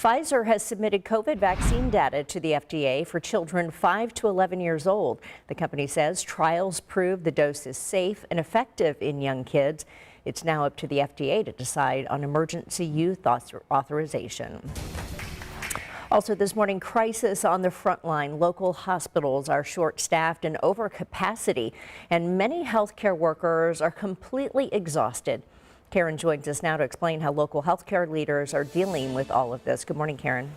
Pfizer has submitted COVID vaccine data to the FDA for children 5 to 11 years old. The company says trials prove the dose is safe and effective in young kids. It's now up to the FDA to decide on emergency use authorization. Also this morning, crisis on the front line. Local hospitals are short-staffed and over capacity, and many healthcare workers are completely exhausted. Karen joins us now to explain how local healthcare leaders are dealing with all of this. Good morning, Karen.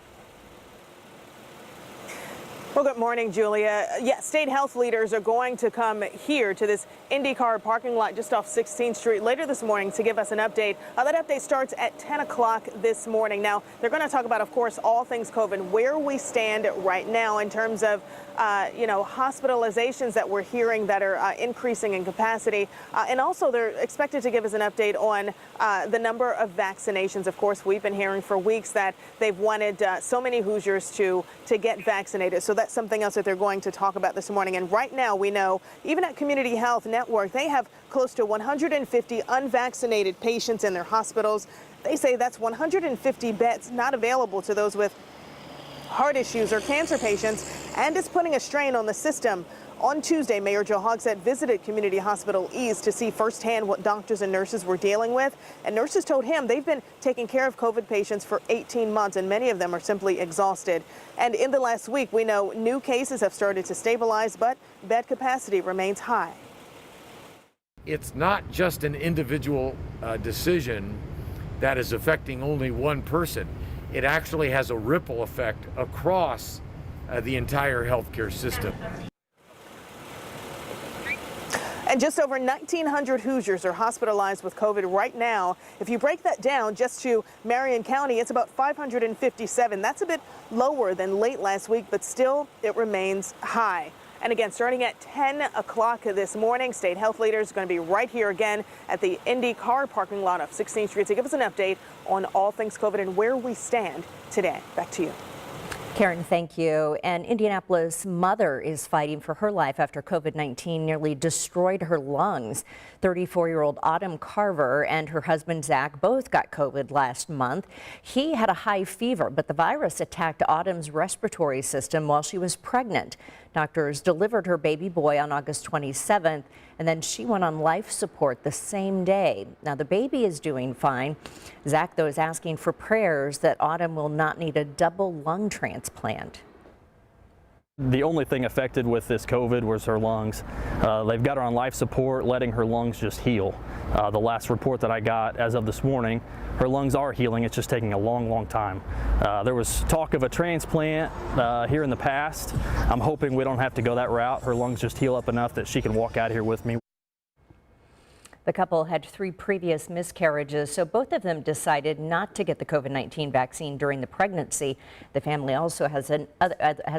Well, good morning, Julia. Yes, state health leaders are going to come here to this IndyCar parking lot just off 16th Street later this morning to give us an update. That update starts at 10 o'clock this morning. Now, they're going to talk about, of course, all things COVID, where we stand right now in terms of, hospitalizations that we're hearing that are increasing in capacity. And also, they're expected to give us an update on the number of vaccinations. Of course, we've been hearing for weeks that they've wanted so many Hoosiers to get vaccinated. So that's something else that they're going to talk about this morning. And right now, we know even at Community Health Network, they have close to 150 unvaccinated patients in their hospitals. They say that's 150 beds not available to those with heart issues or cancer patients, and it's putting a strain on the system. On Tuesday, Mayor Joe Hogsett visited Community Hospital East to see firsthand what doctors and nurses were dealing with. And nurses told him they've been taking care of COVID patients for 18 months, and many of them are simply exhausted. And in the last week, we know new cases have started to stabilize, but bed capacity remains high. It's not just an individual decision that is affecting only one person. It actually has a ripple effect across the entire healthcare system. And just over 1,900 Hoosiers are hospitalized with COVID right now. If you break that down just to Marion County, it's about 557. That's a bit lower than late last week, but still it remains high. And again, starting at 10 o'clock this morning, state health leaders are going to be right here again at the IndyCar parking lot of 16th Street to give us an update on all things COVID and where we stand today. Back to you. Karen, thank you. An Indianapolis mother is fighting for her life after COVID-19 nearly destroyed her lungs. 34-year-old Autumn Carver and her husband Zach both got COVID last month. He had a high fever, but the virus attacked Autumn's respiratory system while she was pregnant. Doctors delivered her baby boy on August 27th, and then she went on life support the same day. Now, the baby is doing fine. Zach, though, is asking for prayers that Autumn will not need a double lung transplant. The only thing affected with this COVID was her lungs. They've got her on life support, letting her lungs just heal. The last report that I got as of this morning, her lungs are healing. It's just taking a long, long time. There was talk of a transplant here in the past. I'm hoping we don't have to go that route. Her lungs just heal up enough that she can walk out here with me. The couple had 3 previous miscarriages, so both of them decided not to get the COVID-19 vaccine during the pregnancy. The family also has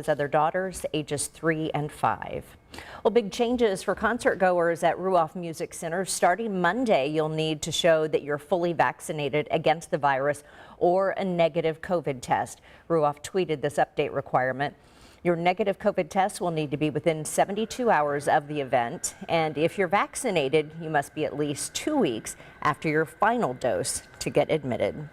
other daughters, ages 3 and 5. Well, big changes for concert goers at Ruoff Music Center. Starting Monday, you'll need to show that you're fully vaccinated against the virus or a negative COVID test. Ruoff tweeted this update requirement. Your negative COVID test will need to be within 72 hours of the event, and if you're vaccinated, you must be at least 2 weeks after your final dose to get admitted.